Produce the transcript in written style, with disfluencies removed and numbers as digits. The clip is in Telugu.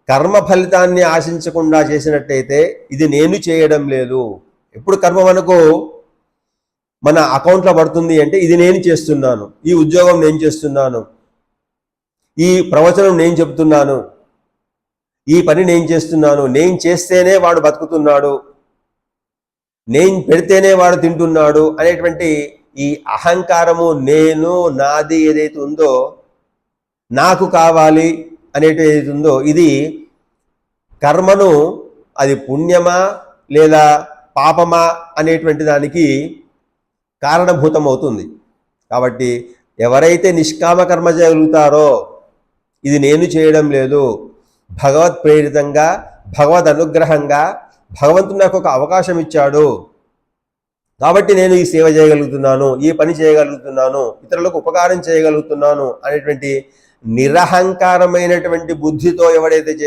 కర్మ ఫలితాన్ని ఆశించకుండా చేసినట్టయితే ఇది నేను చేయడం లేదు. ఎప్పుడు కర్మ మనకు మన అకౌంట్లో పడుతుంది అంటే ఇది నేను చేస్తున్నాను, ఈ ఉద్యోగం నేను చేస్తున్నాను, ఈ ప్రవచనం నేను చెప్తున్నాను, ఈ పని నేను చేస్తున్నాను, నేను చేస్తేనే వాడు బతుకుతున్నాడు, నేను పెడితేనే వాడు తింటున్నాడు అనేటువంటి ఈ అహంకారము, నేను నాది ఏదైతే ఉందో, నాకు కావాలి అనేటి ఏదైతే ఉందో, ఇది కర్మను అది పుణ్యమా లేదా పాపమా అనేటువంటి దానికి కారణభూతం అవుతుంది. కాబట్టి ఎవరైతే నిష్కామ కర్మ చేయగలుగుతారో, ఇది నేను చేయడం లేదు, భగవత్ ప్రేరితంగా, భగవద్ అనుగ్రహంగా భగవంతుడు నాకు ఒక అవకాశం ఇచ్చాడు కాబట్టి నేను ఈ సేవ చేయగలుగుతున్నాను, ఈ పని చేయగలుగుతున్నాను, ఇతరులకు ఉపకారం చేయగలుగుతున్నాను అనేటువంటి నిరహంకారమైనటువంటి బుద్ధితో ఎవడైతే